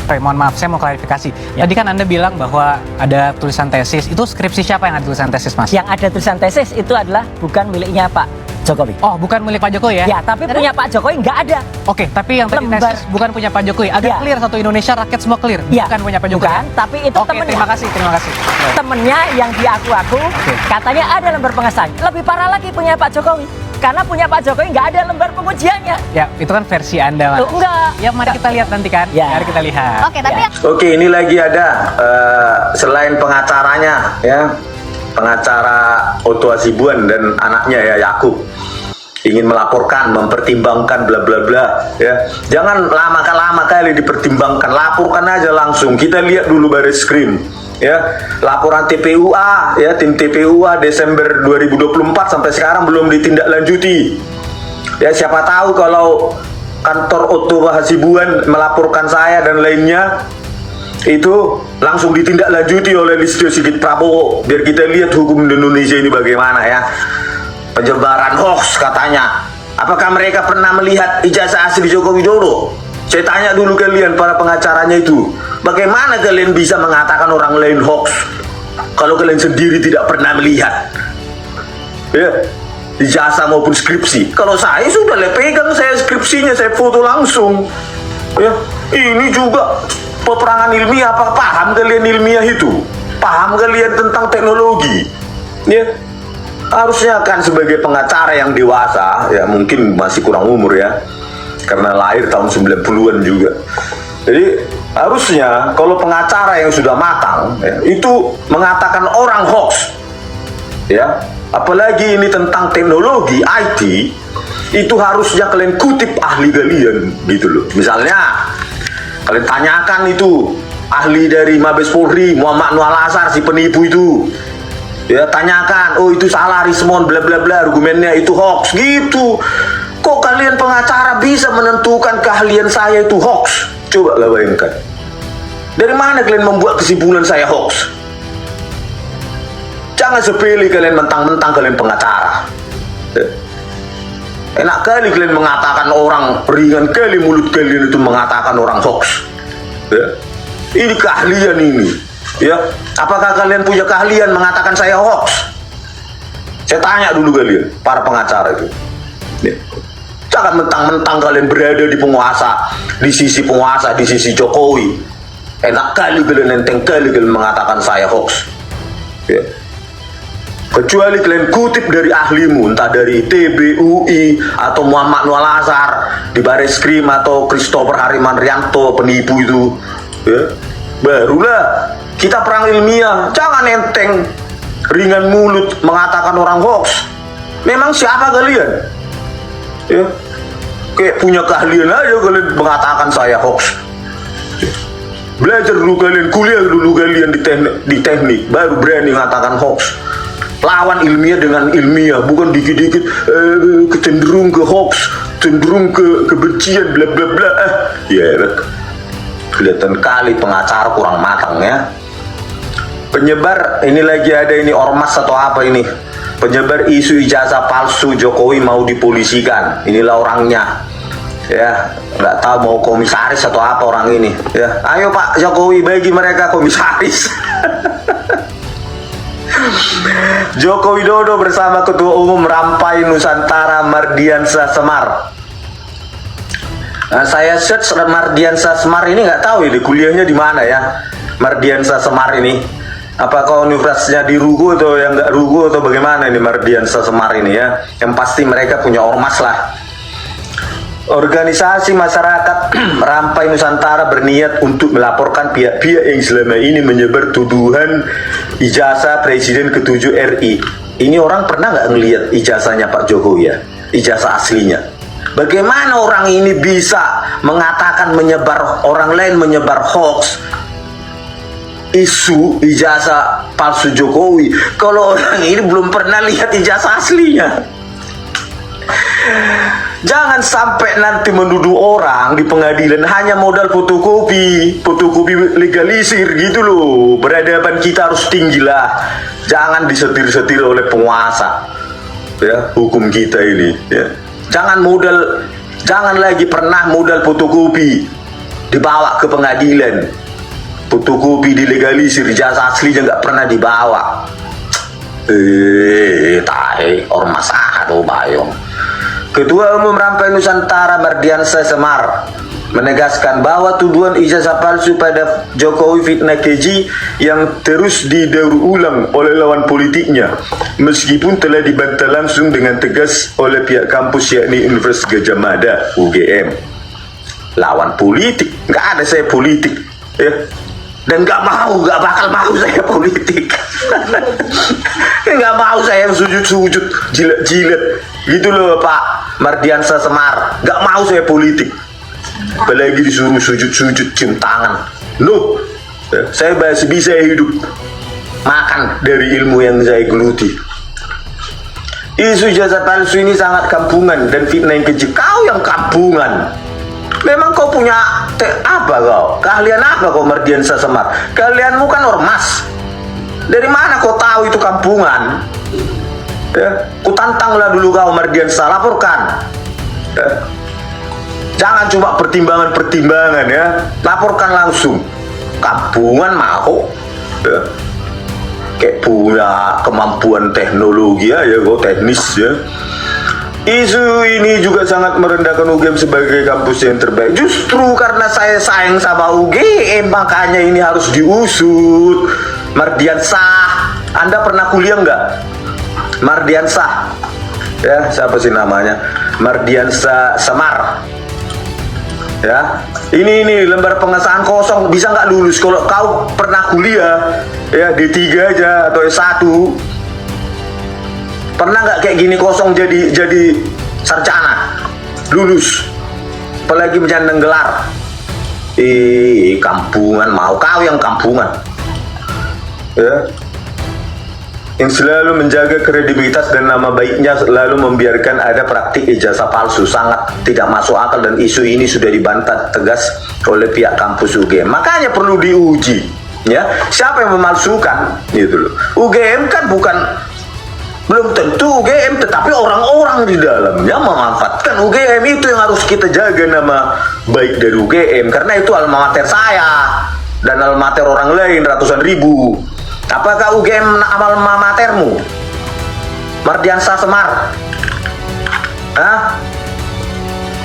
Sorry, mohon maaf, saya mau klarifikasi. Ya. Tadi kan Anda bilang bahwa ada tulisan tesis. Itu skripsi siapa yang ada tulisan tesis, Mas? Yang ada tulisan tesis itu adalah bukan miliknya Pak Jokowi. Oh, bukan milik Pak Jokowi ya? Ya, tapi punya Pak Jokowi nggak ada. Oke, tapi yang tadi Lembar. tesis bukan punya Pak Jokowi. Agak Ya. clear satu Indonesia rakyat semua clear. Ya, Bukan punya Pak Jokowi. bukan, tapi itu Oke, temennya. terima kasih. Temennya yang diaku-aku, katanya ada lembar pengesahan. Lebih parah lagi punya Pak Jokowi. Karena punya Pak Jokowi nggak ada lembar pengujiannya. Ya, itu kan versi Anda, Mas. Loh, enggak. Ya, mari kita lihat nanti kan. Ya. Mari kita lihat. Oke, tapi Ya. Oke, ini lagi ada selain pengacaranya ya, pengacara Otto Hasibuan dan anaknya ya Yakub ingin melaporkan, mempertimbangkan bla bla bla ya. Jangan lama kali dipertimbangkan, laporkan aja langsung. Kita lihat dulu Baris-Krim ya, laporan TPUA ya, tim TPUA Desember 2024 sampai sekarang belum ditindaklanjuti. Ya, siapa tahu kalau kantor Otto Hasibuan melaporkan saya dan lainnya itu langsung ditindaklanjuti oleh Listio Sigit Prabowo, biar kita lihat hukum di Indonesia ini bagaimana ya. Penyebaran hoax katanya. Apakah mereka pernah melihat ijazah asli Joko Widodo? Saya tanya dulu kalian para pengacaranya itu, bagaimana kalian bisa mengatakan orang lain hoax kalau kalian sendiri tidak pernah melihat ya, ijazah maupun skripsi? Kalau saya sudah pegang saya skripsinya, saya foto langsung ya. Ini juga peperangan ilmiah. Apa paham kalian ilmiah itu? Paham kalian tentang teknologi ya? Harusnya kan sebagai pengacara yang dewasa ya, mungkin masih kurang umur ya, karena lahir tahun 90-an juga. Jadi harusnya kalau pengacara yang sudah matang ya, itu mengatakan orang hoax ya, apalagi ini tentang teknologi IT, itu harusnya kalian kutip ahli kalian gitu loh. Misalnya kalian tanyakan itu ahli dari Mabes Polri, Muhammad Nual Azhar, si penipu itu ya, tanyakan, oh itu salah Rismon bla bla bla, argumennya itu hoax gitu. Kok kalian pengacara bisa menentukan keahlian saya itu hoax? Coba lah bayangkan, dari mana kalian membuat kesimpulan saya hoax? Jangan sepele kalian mentang-mentang kalian pengacara ya. Enak kali kalian mengatakan orang, ringan kali mulut kalian itu mengatakan orang hoax ya. Ini keahlian ini ya. Apakah kalian punya keahlian mengatakan saya hoax? Saya tanya dulu kalian para pengacara itu ya. Jangan mentang-mentang kalian berada di penguasa, di sisi penguasa, di sisi Jokowi. Enak kali kalian, enteng kali kalian mengatakan saya hoax ya. Kecuali kalian kutip dari ahlimu, entah dari ITB, UI, atau Muhammad Nual Azhar di Baris-Krim, atau Christopher Harimanrianto penipu itu ya. Barulah kita perang ilmiah. Jangan enteng ringan mulut mengatakan orang hoax. Memang siapa kalian ya? Kayak punya keahlian aja kalian mengatakan saya hoax. Belajar dulu kalian, kuliah dulu kalian di teknik, baru berani mengatakan hoax. Lawan ilmiah dengan ilmiah, bukan dikit-dikit cenderung ke hoax, cenderung ke kebencian bla bla bla. Ya kelihatan kali pengacara kurang matang ya. Penyebar, ini lagi ada ini ormas atau apa ini, penyebar isu ijazah palsu Jokowi mau dipolisikan. Inilah orangnya ya, nggak tahu mau komisaris atau apa orang ini ya. Ayo Pak Jokowi bagi mereka komisaris. Joko Widodo bersama Ketua Umum Rampai Nusantara Mardiansah Semar. Nah, saya search Mardiansah Semar ini, nggak tahu ini kuliahnya di mana ya. Mardiansah Semar ini, apakah universitasnya di Rugo atau yang nggak Rugo atau bagaimana ini Mardiansah Semar ini ya. Yang pasti mereka punya ormas lah. Organisasi masyarakat Rampai Nusantara berniat untuk melaporkan pihak-pihak yang selama ini menyebar tuduhan ijazah Presiden ke-7 RI. Ini orang pernah nggak ngelihat ijazahnya Pak Jokowi ya? Ijazah aslinya. Bagaimana orang ini bisa mengatakan menyebar, orang lain menyebar hoax, isu ijazah palsu Jokowi, kalau orang ini belum pernah lihat ijazah aslinya? Jangan sampai nanti menuduh orang di pengadilan hanya modal fotokopi legalisir gitu loh. Peradaban kita harus tinggi lah. Jangan disetir-setir oleh penguasa ya, hukum kita ini ya. Jangan lagi pernah modal fotokopi dibawa ke pengadilan. Fotokopi dilegalisir, ijazah aslinya nggak pernah dibawa. Tahe ormas tuh bayong. Ketua Umum Rampai Nusantara Mardiansyah Semar menegaskan bahwa tuduhan ijazah palsu pada Jokowi fitnah keji yang terus didaur ulang oleh lawan politiknya, meskipun telah dibantah langsung dengan tegas oleh pihak kampus yakni Universitas Gadjah Mada UGM. Lawan politik, nggak ada saya politik, ya. Dan nggak bakal mau saya politik. Nggak mau saya sujud-sujud, jilat-jilat gitu loh Pak Mardiansyah Semar. Nggak mau saya politik, apalagi disuruh sujud-sujud cium tangan. Loh, saya masih bisa hidup makan dari ilmu yang saya geluti. Isu ijazah palsu ini sangat kampungan dan fitnah yang keji. Kau yang kampungan. Memang kau punya apa kau? Keahlian apa kau Mardiansyah Semar? Keahlianmu kan ormas. Dari mana kau tahu itu kampungan? Ya, ku tantanglah dulu kau Mardiansyah, laporkan. Ya. Jangan cuma pertimbangan-pertimbangan ya, laporkan langsung. Kampungan mau? Ya. Kayak punya kemampuan teknologi ya, kau teknis ya. Isu ini juga sangat merendahkan UGM sebagai kampus yang terbaik. Justru karena saya sayang sama UGM, makanya ini harus diusut. Mardiansyah, Anda pernah kuliah nggak? Mardiansyah, ya siapa sih namanya? Mardiansyah Semar. Ya, ini lembar pengesahan kosong, bisa nggak lulus kalau kau pernah kuliah ya D3 aja atau S1. Pernah nggak kayak gini kosong jadi sarjana lulus, apalagi menyandang gelar. Kampungan mau, kau yang kampungan ya, yang selalu menjaga kredibilitas dan nama baiknya, lalu membiarkan ada praktik ijazah palsu. Sangat tidak masuk akal dan isu ini sudah dibantah tegas oleh pihak kampus UGM. Makanya perlu diuji ya, siapa yang memalsukan gitu loh. UGM kan belum tentu UGM, tetapi orang-orang di dalamnya memanfaatkan UGM. Itu yang harus kita jaga nama baik dari UGM, karena itu alma mater saya dan alma mater orang lain ratusan ribu. Apakah UGM alma matermu Mardiansyah Semar? Hah?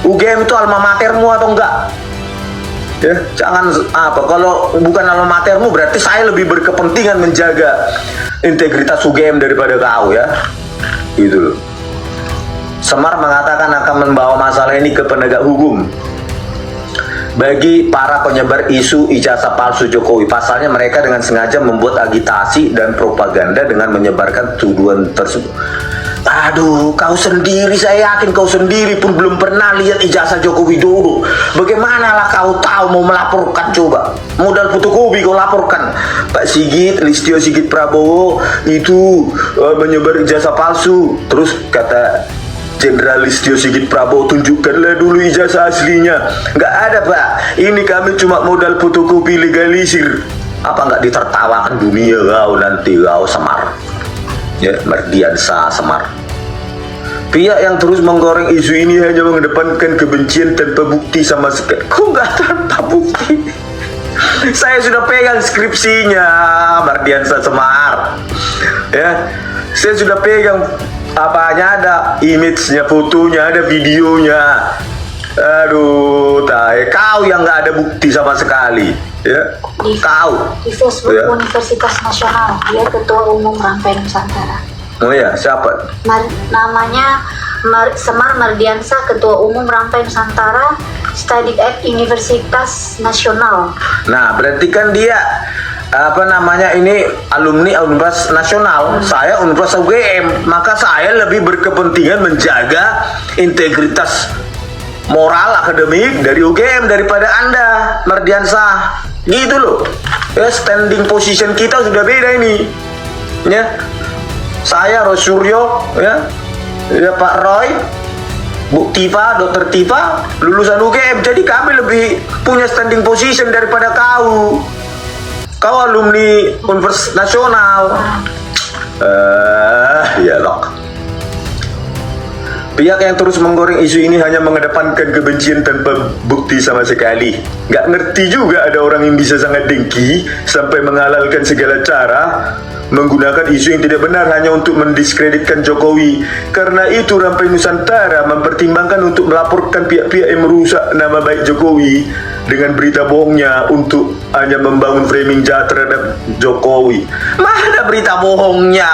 UGM itu alma matermu atau enggak? Ya, jangan kalau bukan alma matermu berarti saya lebih berkepentingan menjaga integritas UGM daripada kau ya. Gitu loh. Semar mengatakan akan membawa masalah ini ke penegak hukum. Bagi para penyebar isu ijazah palsu Jokowi, pasalnya mereka dengan sengaja membuat agitasi dan propaganda dengan menyebarkan tuduhan tersebut. Aduh, kau sendiri, saya yakin kau sendiri pun belum pernah lihat ijazah Joko Widodo. Bagaimanalah kau tahu mau melaporkan? Coba modal fotokopi kau laporkan. Pak Sigit, Listio Sigit Prabowo itu menyebar ijazah palsu. Terus kata Jenderal Listio Sigit Prabowo, tunjukkanlah dulu ijazah aslinya. Nggak ada Pak, ini kami cuma modal fotokopi legalisir. Apa nggak ditertawakan dunia kau nanti kau Semar ya, Mardiansyah Semar. Pihak yang terus menggoreng isu ini hanya mengedepankan kebencian tanpa bukti sama sekali. Kok nggak tanpa bukti? Saya sudah pegang skripsinya Mardiansyah Semar ya, saya sudah pegang apanya, ada image-nya, fotonya, ada videonya. Aduh, kau yang nggak ada bukti sama sekali ya. Di Facebook ya. Universitas Nasional, dia Ketua Umum Rampai Nusantara. Oh ya, siapa? Namanya Semar Mardiansyah, Ketua Umum Rampai Nusantara, Studied at Universitas Nasional. Nah, berarti kan dia ini alumni Universitas Nasional. Saya Universitas UGM, maka saya lebih berkepentingan menjaga integritas moral akademik dari UGM daripada Anda Mardiansyah. Gitu loh ya, standing position kita sudah beda ini ya. Saya Roy Suryo ya Pak Roy, Bu Tifa, Dr. Tifa lulusan UGM, jadi kami lebih punya standing position daripada kau alumni Universitas Nasional. Ya loh. Pihak yang terus menggoreng isu ini hanya mengedepankan kebencian tanpa bukti sama sekali. Nggak ngerti juga ada orang yang bisa sangat dengki sampai menghalalkan segala cara menggunakan isu yang tidak benar hanya untuk mendiskreditkan Jokowi. Karena itu Rampai Nusantara mempertimbangkan untuk melaporkan pihak-pihak yang merusak nama baik Jokowi dengan berita bohongnya untuk hanya membangun framing jahat terhadap Jokowi. Mana berita bohongnya,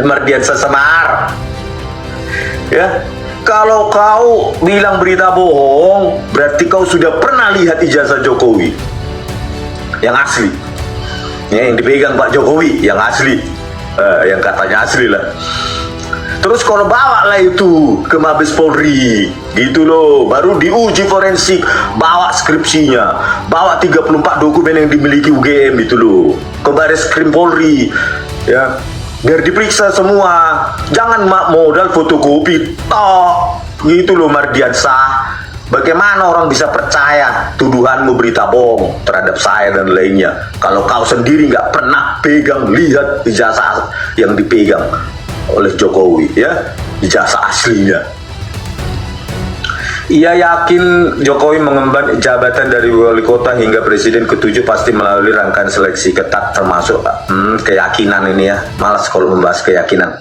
Mardian Sesemar? Ya, kalau kau bilang berita bohong, berarti kau sudah pernah lihat ijazah Jokowi yang asli, ya, yang dipegang Pak Jokowi yang asli, yang katanya asli lah. Terus kalau bawa lah itu ke Mabes Polri, gitu loh, baru diuji forensik, bawa skripsinya, bawa 34 dokumen yang dimiliki UGM itu loh, ke Baris Krim Polri, ya, biar diperiksa semua, jangan modal fotokopi, toh, gitu loh Mardiansah. Bagaimana orang bisa percaya tuduhanmu berita bohong terhadap saya dan lainnya kalau kau sendiri nggak pernah lihat ijazah yang dipegang oleh Jokowi, ya, ijazah aslinya. Ia yakin Jokowi mengemban jabatan dari wali kota hingga presiden ke-7 pasti melalui rangkaian seleksi ketat termasuk keyakinan ini ya. Malas kalau membahas keyakinan.